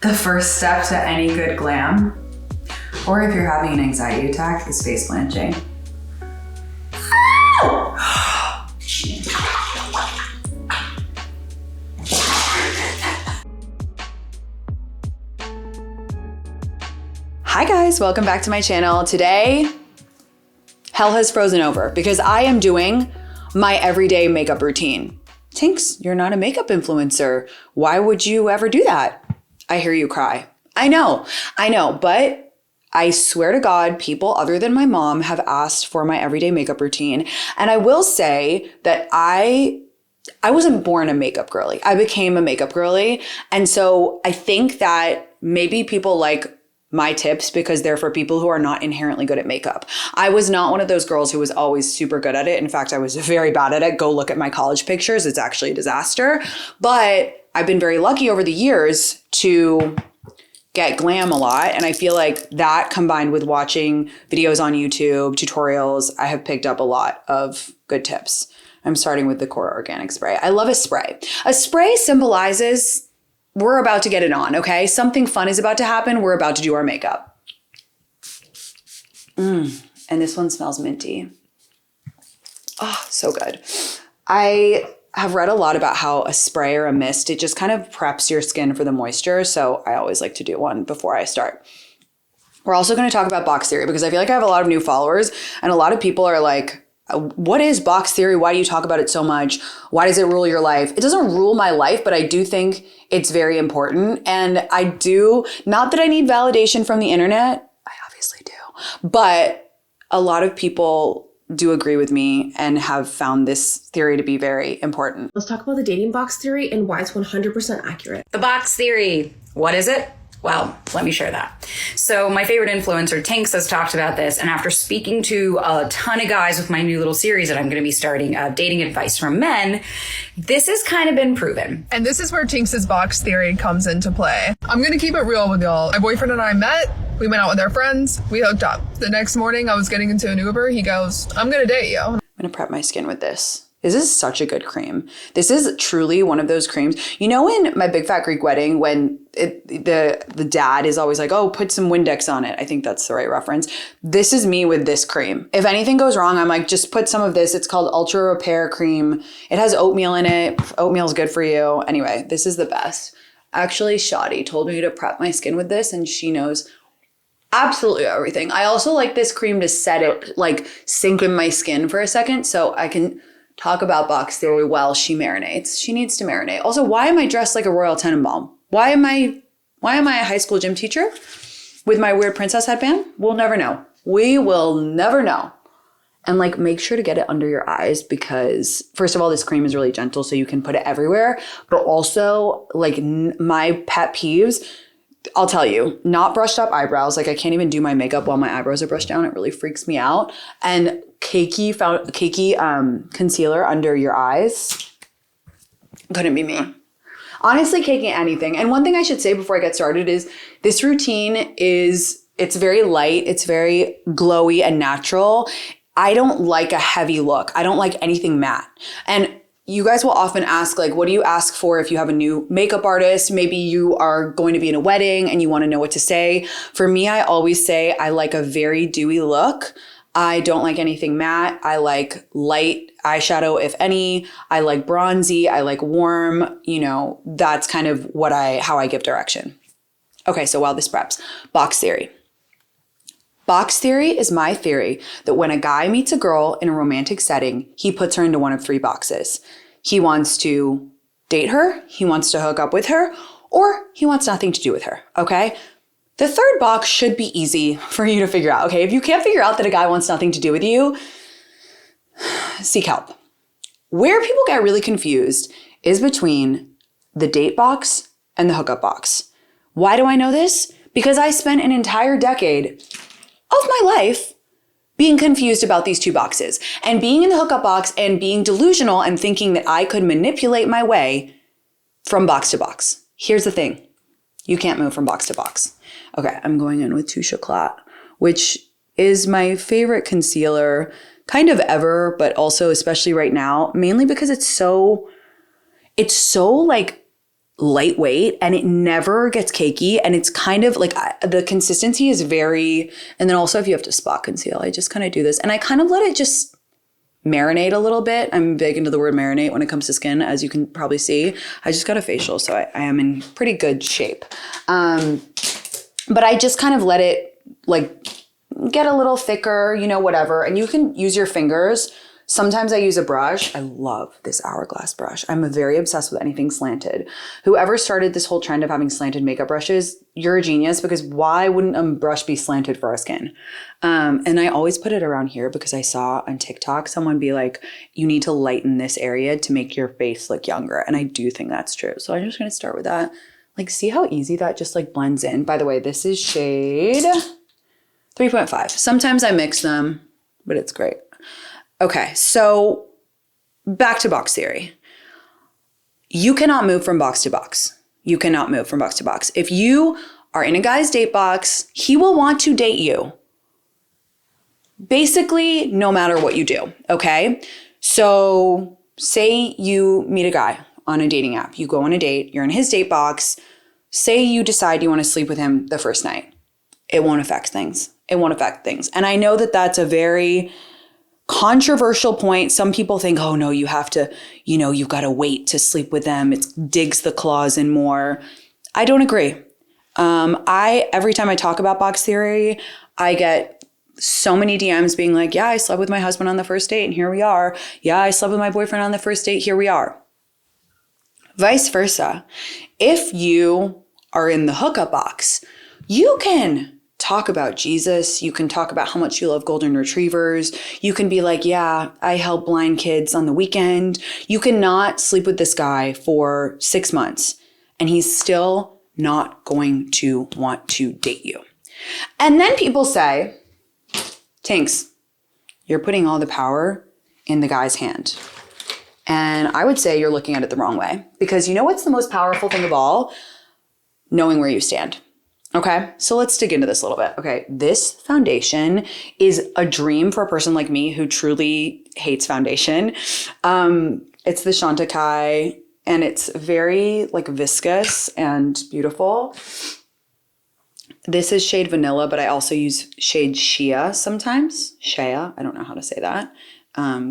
The first step to any good glam, or if you're having an anxiety attack, is face blanching. Hi guys, welcome back to my channel. Today, hell has frozen over because I am doing my everyday makeup routine. Tinx, you're not a makeup influencer. Why would you ever do that? I hear you cry. I know, but I swear to God, people other than my mom have asked for my everyday makeup routine. And I will say that I wasn't born a makeup girly. I became a makeup girly. And so I think that maybe people like my tips because they're for people who are not inherently good at makeup. I was not one of those girls who was always super good at it. In fact, I was very bad at it. Go look at my college pictures. It's actually a disaster. But I've been very lucky over the years to get glam a lot. And I feel like that combined with watching videos on YouTube, tutorials, I have picked up a lot of good tips. I'm starting with the Core Organic Spray. I love a spray. A spray symbolizes we're about to get it on, okay? Something fun is about to happen. We're about to do our makeup. And this one smells minty. Oh, so good. I have read a lot about how a spray or a mist, it just kind of preps your skin for the moisture. So I always like to do one before I start. We're also going to talk about box theory because I feel like I have a lot of new followers and a lot of people are like, what is box theory? Why do you talk about it so much? Why does it rule your life? It doesn't rule my life, but I do think it's very important. And I do, not that I need validation from the internet. I obviously do, but a lot of people do agree with me and have found this theory to be very important. Let's talk about the dating box theory and why it's 100% accurate. The box theory. What is it? Well, let me share that. So my favorite influencer, Tinx, has talked about this. And after speaking to a ton of guys with my new little series that I'm going to be starting, Dating Advice from Men, this has kind of been proven. And this is where Tinx's box theory comes into play. I'm going to keep it real with y'all. My boyfriend and I met. We went out with our friends. We hooked up. The next morning, I was getting into an Uber. He goes, I'm going to date you. I'm going to prep my skin with this. This is such a good cream. This is truly one of those creams. You know, in My Big Fat Greek Wedding, when the dad is always like, oh, put some Windex on it. I think that's the right reference. This is me with this cream. If anything goes wrong, I'm like, just put some of this. It's called Ultra Repair Cream. It has oatmeal in it. Oatmeal is good for you. Anyway, this is the best. Actually, Shadi told me to prep my skin with this and she knows absolutely everything. I also like this cream to set it, like sink in my skin for a second so I can talk about box theory while she marinates. She needs to marinate. Also, why am I dressed like a Royal Tenenbaum? Why am I a high school gym teacher with my weird princess headband? We'll never know. We will never know. And like, make sure to get it under your eyes because first of all, this cream is really gentle so you can put it everywhere. But also like my pet peeves, I'll tell you, not brushed up eyebrows. Like I can't even do my makeup while my eyebrows are brushed down. It really freaks me out. And cakey concealer under your eyes. Couldn't be me. Honestly, caking anything. And one thing I should say before I get started is this routine it's very light. It's very glowy and natural. I don't like a heavy look. I don't like anything matte. And you guys will often ask, like, what do you ask for if you have a new makeup artist? Maybe you are going to be in a wedding and you want to know what to say. For me, I always say I like a very dewy look. I don't like anything matte. I like light eyeshadow, if any. I like bronzy. I like warm. You know, that's kind of how I give direction. Okay, so while this preps, box theory. Box theory is my theory that when a guy meets a girl in a romantic setting, he puts her into one of three boxes. He wants to date her, he wants to hook up with her, or he wants nothing to do with her, okay? The third box should be easy for you to figure out, okay? If you can't figure out that a guy wants nothing to do with you, seek help. Where people get really confused is between the date box and the hookup box. Why do I know this? Because I spent an entire decade of my life being confused about these two boxes and being in the hookup box and being delusional and thinking that I could manipulate my way from box to box. Here's the thing. You can't move from box to box. Okay, I'm going in with Touche Eclat, which is my favorite concealer kind of ever, but also especially right now, mainly because it's so like lightweight and it never gets cakey. And it's kind of like the consistency is very, and then also if you have to spot conceal, I just kind of do this and I kind of let it just marinate a little bit. I'm big into the word marinate when it comes to skin, as you can probably see. I just got a facial, so I am in pretty good shape. But I just kind of let it like get a little thicker, you know, whatever. And you can use your fingers. Sometimes I use a brush. I love this hourglass brush. I'm very obsessed with anything slanted. Whoever started this whole trend of having slanted makeup brushes, you're a genius, because why wouldn't a brush be slanted for our skin? And I always put it around here because I saw on TikTok someone be like, you need to lighten this area to make your face look younger. And I do think that's true. So I'm just going to start with that. Like, see how easy that just like blends in? By the way, this is shade 3.5. Sometimes I mix them, but it's great. Okay, so back to box theory. You cannot move from box to box. You cannot move from box to box. If you are in a guy's date box, he will want to date you. Basically, no matter what you do, okay? So say you meet a guy on a dating app. You go on a date, you're in his date box. Say you decide you want to sleep with him the first night. It won't affect things. It won't affect things. And I know that that's a very controversial point. Some people think, oh no, you have to, you know, you've got to wait to sleep with them. It digs the claws in more. I don't agree. Every time I talk about box theory, I get so many DMs being like, yeah, I slept with my husband on the first date and here we are. Yeah, I slept with my boyfriend on the first date. Here we are. Vice versa. If you are in the hookup box, you can talk about Jesus. You can talk about how much you love golden retrievers. You can be like, yeah, I help blind kids on the weekend. You cannot sleep with this guy for 6 months and he's still not going to want to date you. And then people say, Tinx, you're putting all the power in the guy's hand. And I would say you're looking at it the wrong way, because you know what's the most powerful thing of all? Knowing where you stand. Okay, so let's dig into this a little bit. Okay, this foundation is a dream for a person like me who truly hates foundation. It's the Chantecaille, and it's very like viscous and beautiful. This is shade Vanilla, but I also use shade Shea sometimes. Shea, I don't know how to say that.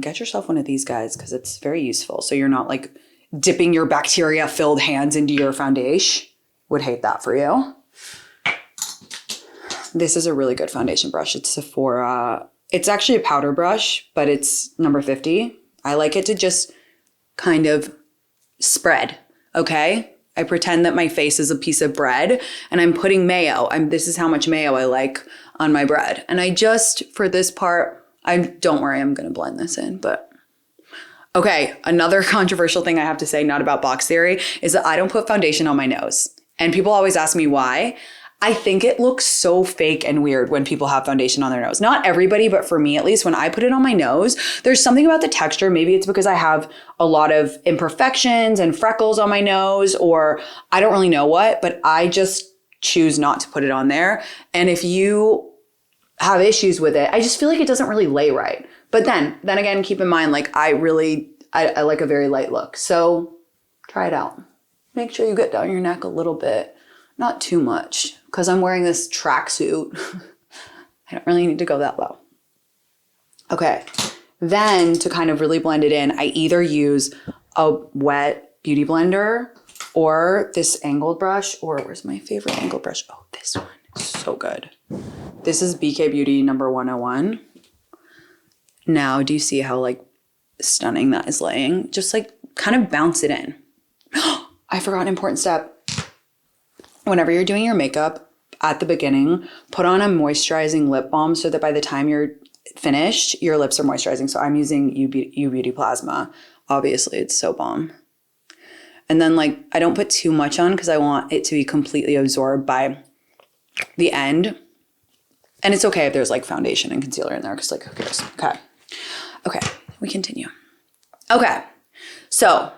Get yourself one of these guys because it's very useful. So you're not like dipping your bacteria-filled hands into your foundation. Would hate that for you. This is a really good foundation brush. It's Sephora. It's actually a powder brush, but it's number 50. I like it to just kind of spread, okay? I pretend that my face is a piece of bread and I'm putting mayo. This is how much mayo I like on my bread. And I just, for this part, don't worry, I'm going to blend this in, but okay. Another controversial thing I have to say, not about box theory, is that I don't put foundation on my nose. And people always ask me why. I think it looks so fake and weird when people have foundation on their nose. Not everybody, but for me at least, when I put it on my nose, there's something about the texture. Maybe it's because I have a lot of imperfections and freckles on my nose, or I don't really know what, but I just choose not to put it on there. And if you have issues with it, I just feel like it doesn't really lay right. But then again, keep in mind, like I like a very light look. So try it out. Make sure you get down your neck a little bit, not too much. Because I'm wearing this tracksuit, I don't really need to go that low. Okay, then to kind of really blend it in, I either use a wet beauty blender or this angled brush, or where's my favorite angled brush? Oh, this one is so good. This is BK Beauty number 101. Now, do you see how like stunning that is laying? Just like kind of bounce it in. I forgot an important step. Whenever you're doing your makeup at the beginning, put on a moisturizing lip balm so that by the time you're finished, your lips are moisturizing. So I'm using U Beauty Plasma. Obviously, it's so bomb. And then like, I don't put too much on because I want it to be completely absorbed by the end. And it's okay if there's like foundation and concealer in there because like, who cares? Okay, we continue. Okay, so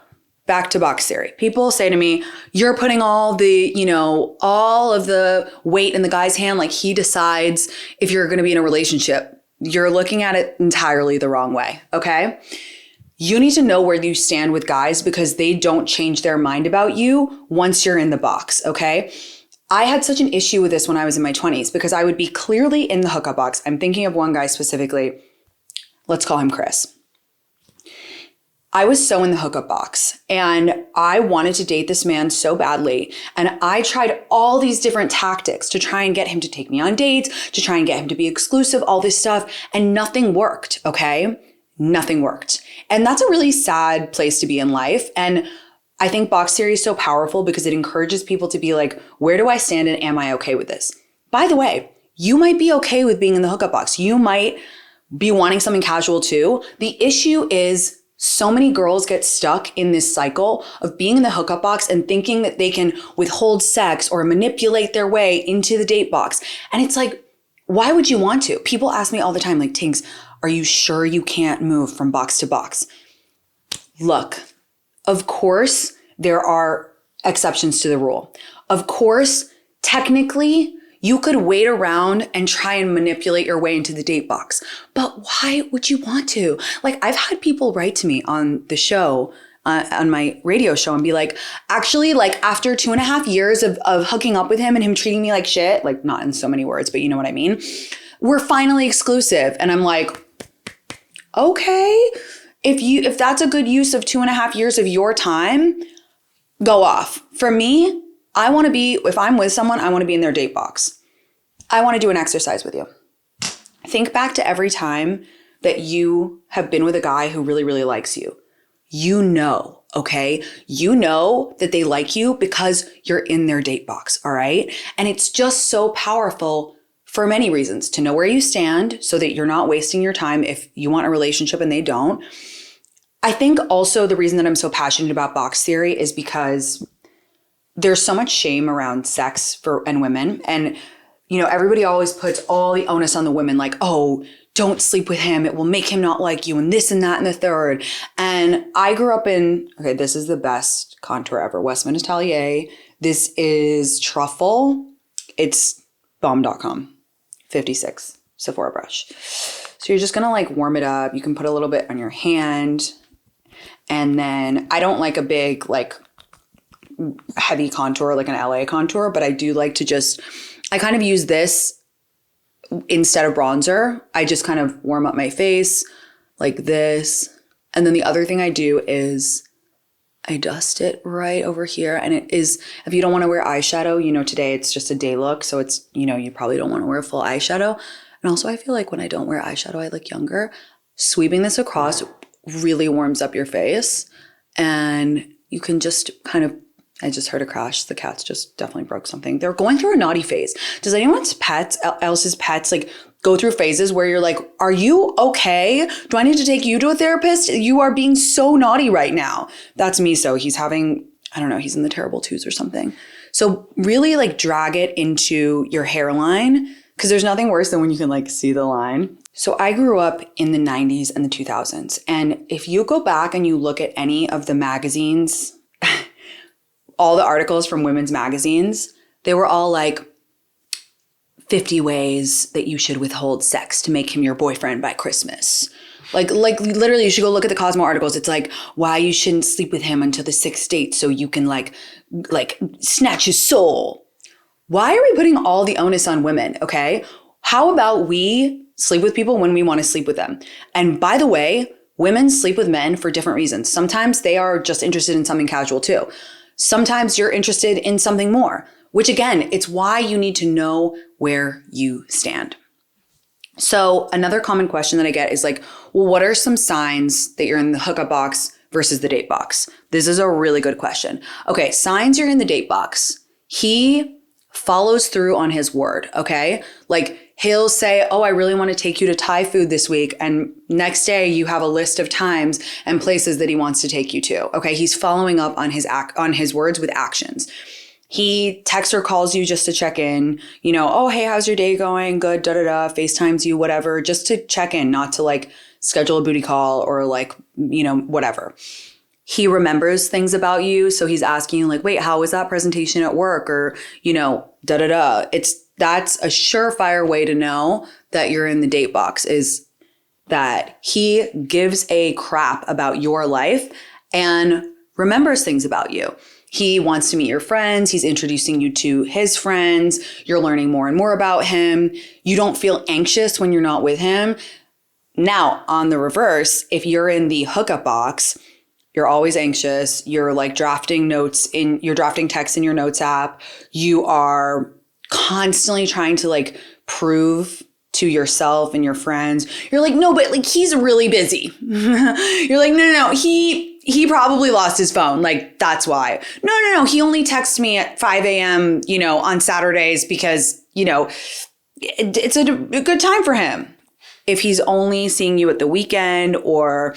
back to box theory. People say to me, you're putting all of the weight in the guy's hand, like he decides if you're going to be in a relationship. You're looking at it entirely the wrong way, okay? you need to know where you stand with guys because they don't change their mind about you once you're in the box, okay? I had such an issue with this when I was in my 20s because I would be clearly in the hookup box. I'm thinking of one guy specifically. Let's call him Chris. I was so in the hookup box and I wanted to date this man so badly. And I tried all these different tactics to try and get him to take me on dates, to try and get him to be exclusive, all this stuff. And nothing worked, okay? Nothing worked. And that's a really sad place to be in life. And I think box theory is so powerful because it encourages people to be like, where do I stand and am I okay with this? By the way, you might be okay with being in the hookup box. You might be wanting something casual too. The issue is so many girls get stuck in this cycle of being in the hookup box and thinking that they can withhold sex or manipulate their way into the date box. And it's like, why would you want to? People ask me all the time, like, Tinx, are you sure you can't move from box to box? Look, of course, there are exceptions to the rule. Of course, technically, you could wait around and try and manipulate your way into the date box. But why would you want to? Like, I've had people write to me on the show, on my radio show and be like, actually, like after 2.5 years of hooking up with him and him treating me like shit, like not in so many words, but you know what I mean? We're finally exclusive. And I'm like, okay, if that's a good use of 2.5 years of your time, go off. For me, I want to be, if I'm with someone, I want to be in their date box. I want to do an exercise with you. Think back to every time that you have been with a guy who really, really likes you. You know, okay? You know that they like you because you're in their date box, all right? And it's just so powerful for many reasons to know where you stand so that you're not wasting your time if you want a relationship and they don't. I think also the reason that I'm so passionate about box theory is because there's so much shame around sex and women. And, you know, everybody always puts all the onus on the women, like, oh, don't sleep with him. It will make him not like you and this and that and the third. And I grew up in, okay, this is the best contour ever. Westman Atelier. This is Truffle. It's bomb.com. 56 Sephora brush. So you're just going to like warm it up. You can put a little bit on your hand. And then I don't like a big, like, heavy contour like an LA contour, but I do like to just, I kind of use this instead of bronzer. I just kind of warm up my face like this. And then the other thing I do is I dust it right over here. And it is, if you don't want to wear eyeshadow, you know, today it's just a day look. So it's, you know, you probably don't want to wear full eyeshadow. And also I feel like when I don't wear eyeshadow, I look younger. Sweeping this across really warms up your face. And you can just kind of, I just heard a crash. The cats just definitely broke something. They're going through a naughty phase. Does anyone's else's pets like go through phases where you're like, are you okay? Do I need to take you to a therapist? You are being so naughty right now. That's me. So he's having, I don't know, he's in the terrible twos or something. So really like drag it into your hairline because there's nothing worse than when you can like see the line. So I grew up in the 90s and the 2000s. And if you go back and you look at any of the magazines, all the articles from women's magazines, they were all like 50 ways that you should withhold sex to make him your boyfriend by Christmas. Like literally you should go look at the Cosmo articles. It's like why you shouldn't sleep with him until the 6th date so you can like snatch his soul. Why are we putting all the onus on women? Okay. How about we sleep with people when we want to sleep with them? And by the way, women sleep with men for different reasons. Sometimes they are just interested in something casual too. Sometimes you're interested in something more, which again, it's why you need to know where you stand. So another common question that I get is like, well, what are some signs that you're in the hookup box versus the date box? This is a really good question. Okay, signs you're in the date box. He follows through on his word, okay? Like he'll say, oh, I really want to take you to Thai food this week. And next day you have a list of times and places that he wants to take you to. Okay. He's following up on his words with actions. He texts or calls you just to check in, you know, oh, hey, how's your day going? Good, FaceTimes you, whatever, just to check in, not to like schedule a booty call or like, you know, whatever. He remembers things about you. So he's asking you like, wait, how was that presentation at work? Or, you know, That's a surefire way to know that you're in the date box is that he gives a crap about your life and remembers things about you. He wants to meet your friends. He's introducing you to his friends. You're learning more and more about him. You don't feel anxious when you're not with him. Now, on the reverse, if you're in the hookup box, you're always anxious. You're like drafting texts in your notes app. You are constantly trying to like prove to yourself and your friends. You're like, no, but like he's really busy. You're like, no, he probably lost his phone. Like, that's why. No. He only texts me at 5 a.m., on Saturdays because, it's a good time for him. If he's only seeing you at the weekend or,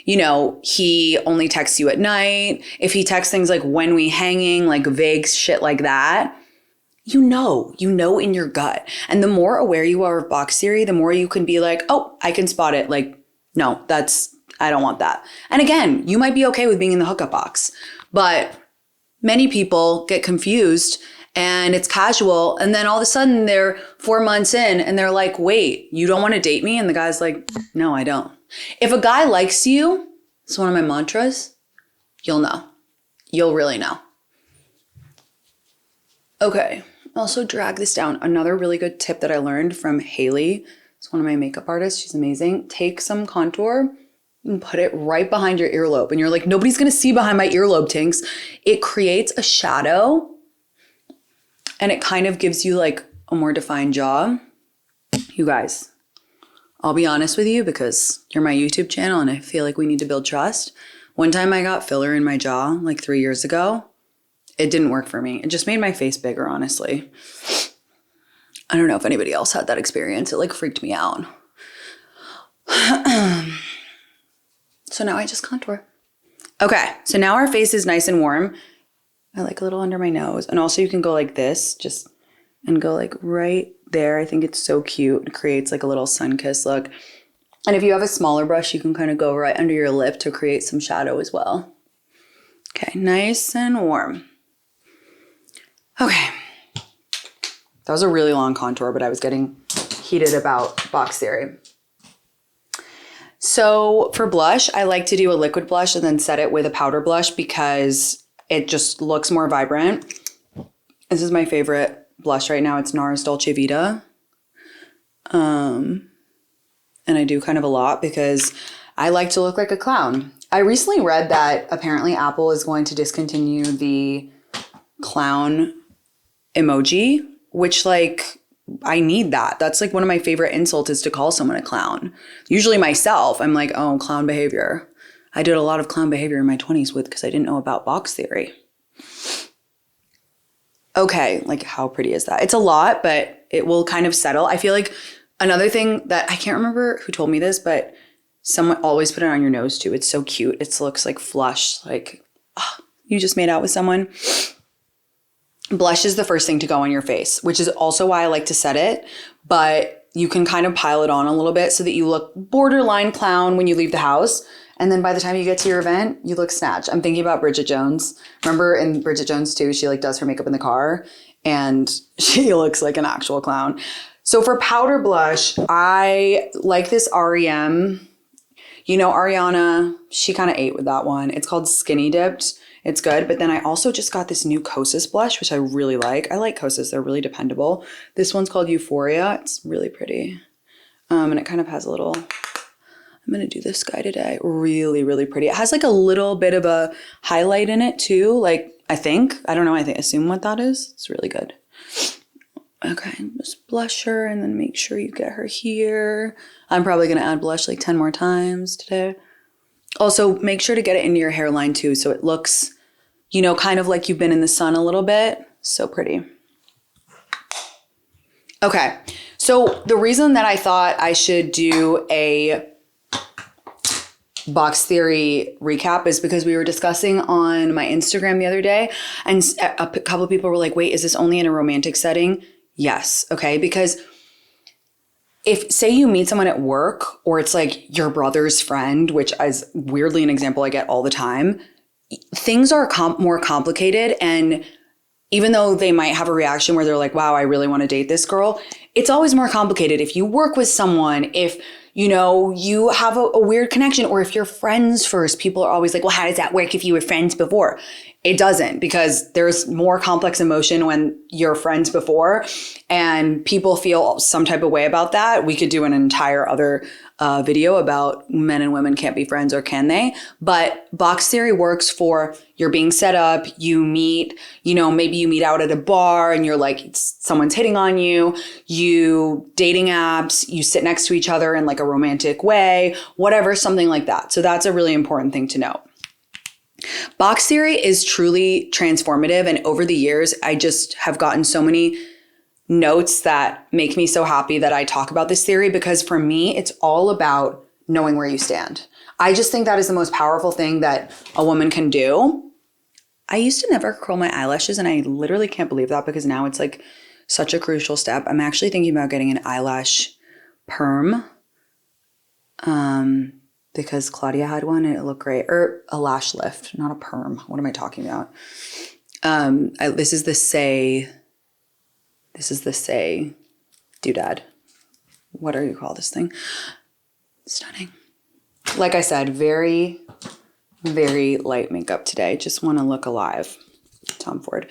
he only texts you at night. If he texts things like when we hanging, like vague shit like that, you know in your gut. And the more aware you are of box theory, the more you can be like, oh, I can spot it. Like, no, I don't want that. And again, you might be okay with being in the hookup box, but many people get confused and it's casual. And then all of a sudden they're 4 months in and they're like, wait, you don't want to date me? And the guy's like, no, I don't. If a guy likes you, it's one of my mantras, you'll know. You'll really know. Okay. Also drag this down. Another really good tip that I learned from Haley. It's one of my makeup artists. She's amazing. Take some contour and put it right behind your earlobe. And you're like, nobody's going to see behind my earlobe, Tinx. It creates a shadow and it kind of gives you like a more defined jaw. You guys, I'll be honest with you because you're my YouTube channel and I feel like we need to build trust. One time I got filler in my jaw like 3 years ago. It didn't work for me. It just made my face bigger, honestly. I don't know if anybody else had that experience. It like freaked me out. So now I just contour. Okay, so now our face is nice and warm. I like a little under my nose. And also you can go like this, and go like right there. I think it's so cute. It creates like a little sun-kissed look. And if you have a smaller brush, you can kind of go right under your lip to create some shadow as well. Okay, nice and warm. Okay. That was a really long contour, but I was getting heated about box theory. So for blush, I like to do a liquid blush and then set it with a powder blush because it just looks more vibrant. This is my favorite blush right now. It's NARS Dolce Vita. And I do kind of a lot because I like to look like a clown. I recently read that apparently Apple is going to discontinue the clown emoji, which like I need that. That's like one of my favorite insults is to call someone a clown. Usually myself, I'm like, oh, clown behavior. I did a lot of clown behavior in my 20s because I didn't know about box theory. Okay, like how pretty is that? It's a lot, but it will kind of settle. I feel like another thing that I can't remember who told me this, but someone always put it on your nose too. It's so cute. It looks like flush, like you just made out with someone. Blush is the first thing to go on your face, which is also why I like to set it, but you can kind of pile it on a little bit so that you look borderline clown when you leave the house. And then by the time you get to your event, you look snatched. I'm thinking about Bridget Jones. Remember in Bridget Jones too, she like does her makeup in the car and she looks like an actual clown. So for powder blush, I like this REM. Ariana, she kind of ate with that one. It's called Skinny Dipped. It's good. But then I also just got this new Kosas blush, which I really like. I like Kosas. They're really dependable. This one's called Euphoria. It's really pretty. And it kind of has a little, I'm going to do this guy today. Really, really pretty. It has like a little bit of a highlight in it too. Like, I don't know. Assume what that is. It's really good. Okay, just blush her and then make sure you get her here. I'm probably going to add blush like 10 more times today. Also, make sure to get it into your hairline too so it looks, kind of like you've been in the sun a little bit. So pretty. Okay, so the reason that I thought I should do a box theory recap is because we were discussing on my Instagram the other day and a couple of people were like, wait, is this only in a romantic setting? Yes. Okay. Because if say you meet someone at work or it's like your brother's friend, which is weirdly an example I get all the time, things are more complicated. And even though they might have a reaction where they're like, wow, I really want to date this girl, it's always more complicated. If you work with someone, if you have a weird connection, or if you're friends first, people are always like, well, how does that work if you were friends before? It doesn't, because there's more complex emotion when you're friends before, and people feel some type of way about that. We could do an entire other video about men and women can't be friends, or can they? But box theory works for you're being set up, you meet, maybe you meet out at a bar and you're like, someone's hitting on you, you dating apps, you sit next to each other in like a romantic way, whatever, something like that. So that's a really important thing to know. Box theory is truly transformative. And over the years, I just have gotten so many notes that make me so happy that I talk about this theory, because for me, it's all about knowing where you stand. I just think that is the most powerful thing that a woman can do. I used to never curl my eyelashes, and I literally can't believe that, because now it's like such a crucial step. I'm actually thinking about getting an eyelash perm because Claudia had one and it looked great. Or a lash lift, not a perm. What am I talking about? This is the Say doodad. What do you call this thing? Stunning. Like I said, very, very light makeup today. Just want to look alive. Tom Ford.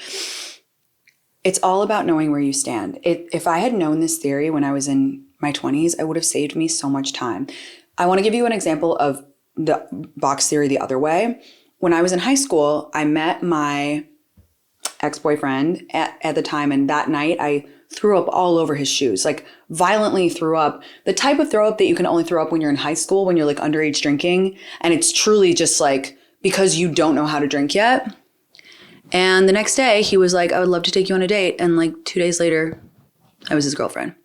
It's all about knowing where you stand. If I had known this theory when I was in my 20s, it would have saved me so much time. I want to give you an example of the box theory the other way. When I was in high school, I met my ex-boyfriend at the time, and that night I threw up all over his shoes, like violently threw up. The type of throw up that you can only throw up when you're in high school, when you're like underage drinking, and it's truly just like because you don't know how to drink yet. And the next day he was like, I would love to take you on a date. And like 2 days later, I was his girlfriend.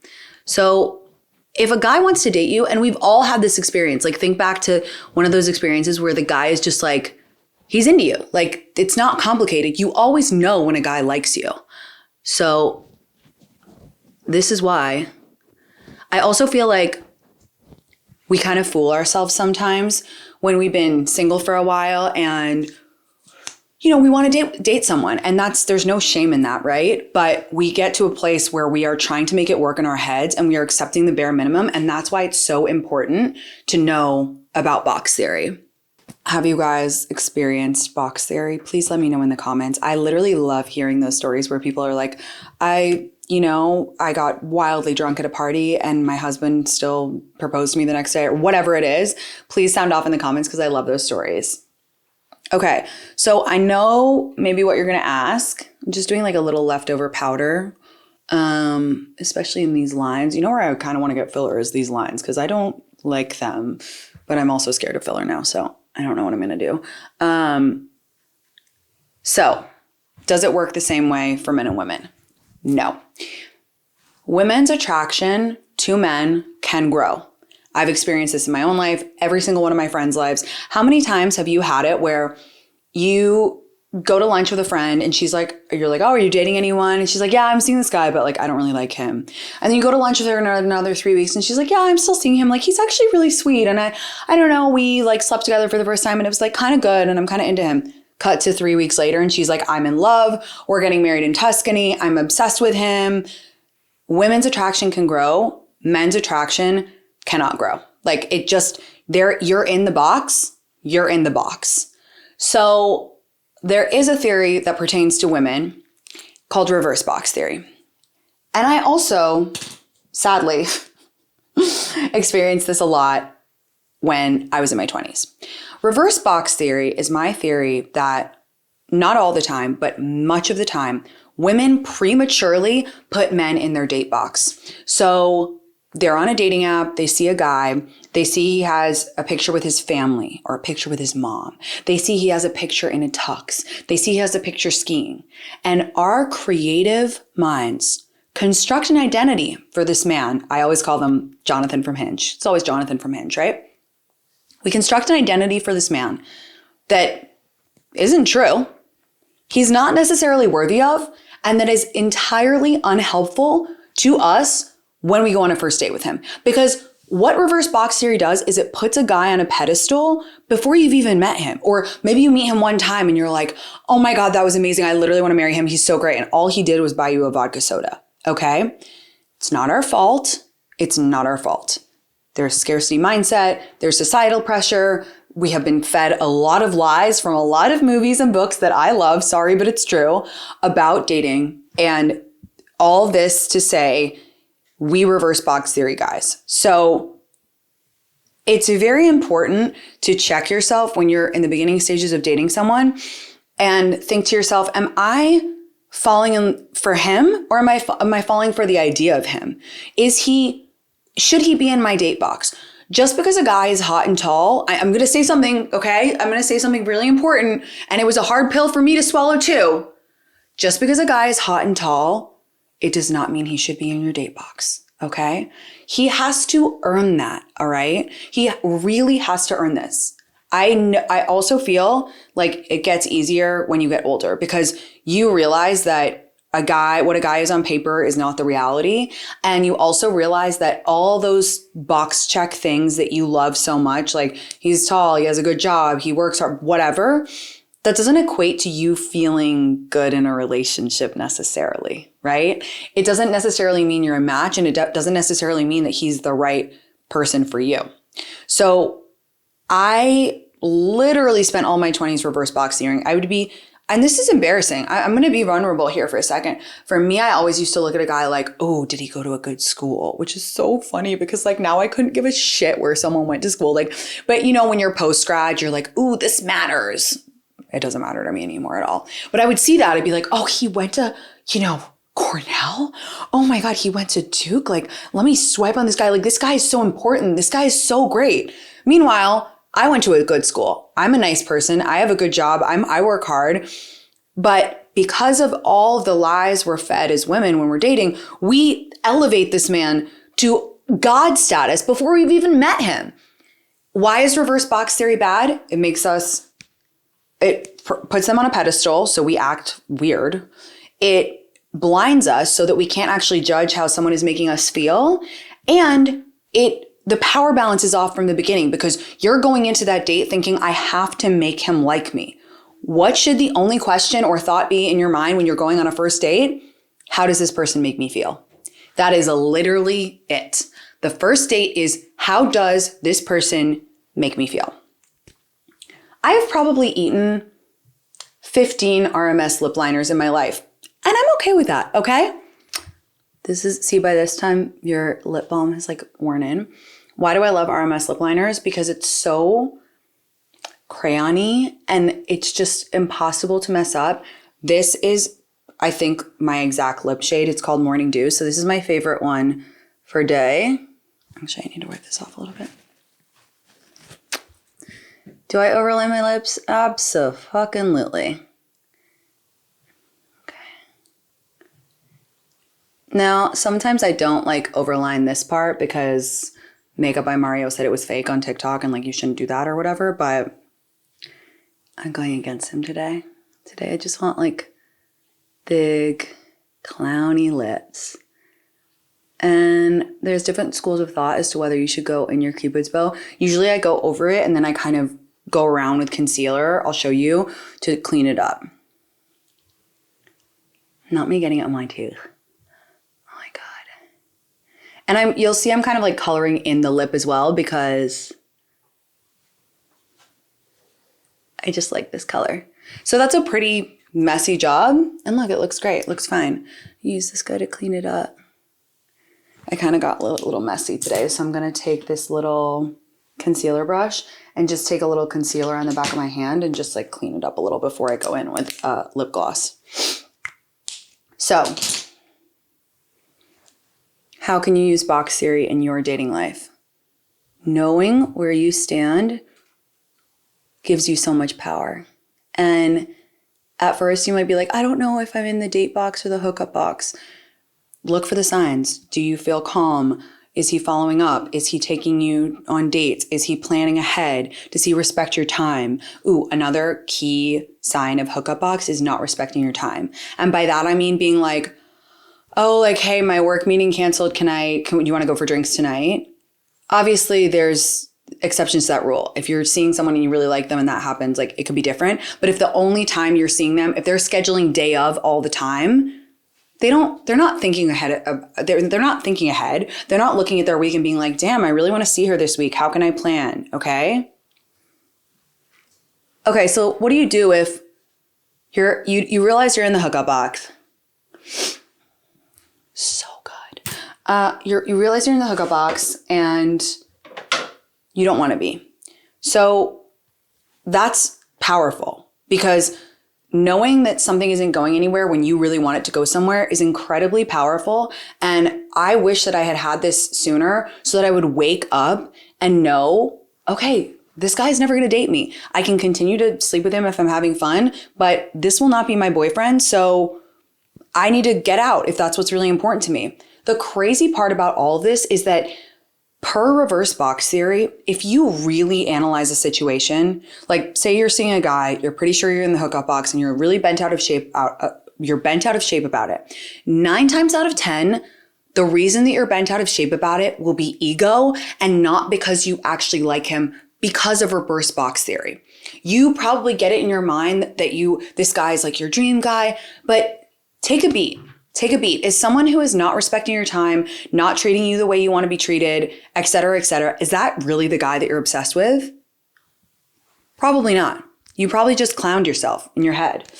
So if a guy wants to date you, and we've all had this experience, like think back to one of those experiences where the guy is just like, he's into you. Like, it's not complicated. You always know when a guy likes you. So this is why I also feel like we kind of fool ourselves sometimes when we've been single for a while and, we want to date someone, and there's no shame in that, right? But we get to a place where we are trying to make it work in our heads, and we are accepting the bare minimum. And that's why it's so important to know about box theory. Have you guys experienced box theory? Please let me know in the comments. I literally love hearing those stories where people are like, I got wildly drunk at a party and my husband still proposed to me the next day, or whatever it is. Please sound off in the comments, because I love those stories. Okay, so I know maybe what you're going to ask. I'm just doing like a little leftover powder, especially in these lines. You know where I kind of want to get filler is these lines, because I don't like them, but I'm also scared of filler now, so I don't know what I'm going to do. So does it work the same way for men and women? No. Women's attraction to men can grow. I've experienced this in my own life, every single one of my friends' lives. How many times have you had it where you go to lunch with a friend and you're like, oh, are you dating anyone? And she's like, yeah, I'm seeing this guy, but like, I don't really like him. And then you go to lunch with her in another 3 weeks and she's like, yeah, I'm still seeing him. Like, he's actually really sweet. And I don't know, we like slept together for the first time and it was like kind of good. And I'm kind of into him. Cut to 3 weeks later and she's like, I'm in love. We're getting married in Tuscany. I'm obsessed with him. Women's attraction can grow. Men's attraction cannot grow. Like it just, you're in the box. You're in the box. So there is a theory that pertains to women called reverse box theory. And I also, sadly, experienced this a lot when I was in my 20s. Reverse box theory is my theory that not all the time, but much of the time, women prematurely put men in their date box. So they're on a dating app, they see a guy, they see he has a picture with his family or a picture with his mom. They see he has a picture in a tux. They see he has a picture skiing. And our creative minds construct an identity for this man. I always call them Jonathan from Hinge. It's always Jonathan from Hinge, right? We construct an identity for this man that isn't true. He's not necessarily worthy of, and that is entirely unhelpful to us when we go on a first date with him. Because what reverse box theory does is it puts a guy on a pedestal before you've even met him. Or maybe you meet him one time and you're like, oh my God, that was amazing. I literally want to marry him. He's so great. And all he did was buy you a vodka soda. Okay? It's not our fault. It's not our fault. There's scarcity mindset. There's societal pressure. We have been fed a lot of lies from a lot of movies and books that I love, sorry, but it's true, about dating. And all this to say, we reverse box theory, guys. So it's very important to check yourself when you're in the beginning stages of dating someone and think to yourself, am I falling in for him, or am I falling for the idea of him? Should he be in my date box? Just because a guy is hot and tall, I'm going to say something, okay? I'm going to say something really important, and it was a hard pill for me to swallow too. Just because a guy is hot and tall, it does not mean he should be in your date box, okay? He has to earn that, all right? He really has to earn this. I also feel like it gets easier when you get older, because you realize that what a guy is on paper is not the reality. And you also realize that all those box check things that you love so much, like he's tall, he has a good job, he works hard, whatever, that doesn't equate to you feeling good in a relationship necessarily, right? It doesn't necessarily mean you're a match, and it doesn't necessarily mean that he's the right person for you. So I literally spent all my 20s reverse box theory. And this is embarrassing. I'm going to be vulnerable here for a second. For me, I always used to look at a guy like, oh, did he go to a good school? Which is so funny, because like now I couldn't give a shit where someone went to school. Like, but you know, when you're post-grad, you're like, ooh, this matters. It doesn't matter to me anymore at all. But I would see that. I'd be like, oh, he went to, Cornell? Oh my God, he went to Duke? Like, let me swipe on this guy. Like, this guy is so important. This guy is so great. Meanwhile, I went to a good school. I'm a nice person. I have a good job. I work hard. But because of all of the lies we're fed as women when we're dating, we elevate this man to God status before we've even met him. Why is reverse box theory bad? It puts them on a pedestal, so we act weird. It blinds us so that we can't actually judge how someone is making us feel. And the power balance is off from the beginning, because you're going into that date thinking, I have to make him like me. What should the only question or thought be in your mind when you're going on a first date? How does this person make me feel? That is literally it. The first date is, how does this person make me feel? I have probably eaten 15 RMS lip liners in my life, and I'm okay with that, okay? By this time, your lip balm has like worn in. Why do I love RMS lip liners? Because it's so crayon-y and it's just impossible to mess up. This is, I think, my exact lip shade. It's called Morning Dew. So this is my favorite one for day. Actually, I need to wipe this off a little bit. Do I overlay my lips? Abso-fucking-lutely. Now, sometimes I don't like overline this part because Makeup by Mario said it was fake on TikTok and like you shouldn't do that or whatever, but I'm going against him today. Today I just want like big clowny lips. And there's different schools of thought as to whether you should go in your Cupid's bow. Usually I go over it and then I kind of go around with concealer, I'll show you, to clean it up. Not me getting it on my tooth. And you'll see I'm kind of like coloring in the lip as well, because I just like this color. So that's a pretty messy job. And look, it looks great. It looks fine. Use this guy to clean it up. I kind of got a little messy today. So I'm going to take this little concealer brush and just take a little concealer on the back of my hand and just like clean it up a little before I go in with lip gloss. So how can you use box theory in your dating life? Knowing where you stand gives you so much power. And at first you might be like, I don't know if I'm in the date box or the hookup box. Look for the signs. Do you feel calm? Is he following up? Is he taking you on dates? Is he planning ahead? Does he respect your time? Ooh, another key sign of hookup box is not respecting your time. And by that I mean being like, oh, like, hey, my work meeting canceled. Do you want to go for drinks tonight? Obviously, there's exceptions to that rule. If you're seeing someone and you really like them and that happens, like, it could be different. But if the only time you're seeing them, if they're scheduling day of all the time, they're not thinking ahead. They're not thinking ahead. They're not looking at their week and being like, damn, I really want to see her this week. How can I plan? Okay. Okay. So what do you do if you realize you're in the hookup box? So good. You realize you're in the hookup box and you don't want to be. So that's powerful, because knowing that something isn't going anywhere when you really want it to go somewhere is incredibly powerful. And I wish that I had had this sooner so that I would wake up and know, okay, this guy's never going to date me. I can continue to sleep with him if I'm having fun, but this will not be my boyfriend. So I need to get out if that's what's really important to me. The crazy part about all of this is that per reverse box theory, if you really analyze a situation, like say you're seeing a guy, you're pretty sure you're in the hookup box and you're really bent out of shape about it. 9 times out of 10, the reason that you're bent out of shape about it will be ego, and not because you actually like him, because of reverse box theory. You probably get it in your mind that this guy is like your dream guy, but take a beat. Take a beat. Is someone who is not respecting your time, not treating you the way you want to be treated, et cetera, is that really the guy that you're obsessed with? Probably not. You probably just clowned yourself in your head.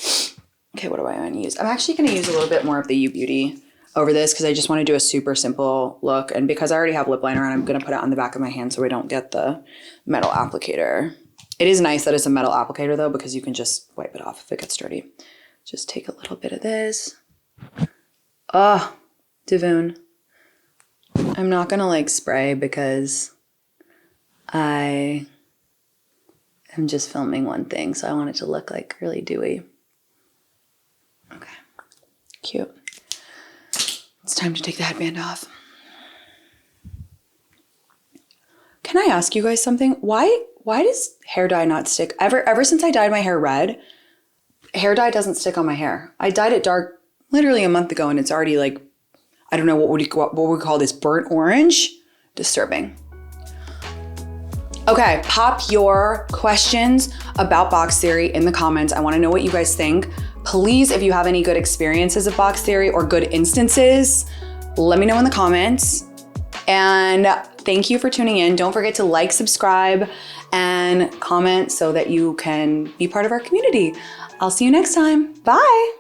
Okay, what do I want to use? I'm actually going to use a little bit more of the U Beauty over this because I just want to do a super simple look. And because I already have lip liner on, I'm going to put it on the back of my hand so I don't get the metal applicator. It is nice that it's a metal applicator though, because you can just wipe it off if it gets dirty. Just take a little bit of this. Oh, Divoon. I'm not going to like spray because I am just filming one thing. So I want it to look like really dewy. Okay, cute. It's time to take the headband off. Can I ask you guys something? Why does hair dye not stick? Ever since I dyed my hair red, hair dye doesn't stick on my hair. I dyed it dark literally a month ago and it's already like, I don't know, what would we call this, burnt orange? Disturbing. Okay, pop your questions about box theory in the comments. I want to know what you guys think. Please, if you have any good experiences of box theory or good instances, let me know in the comments. And thank you for tuning in. Don't forget to like, subscribe, and comment so that you can be part of our community. I'll see you next time. Bye.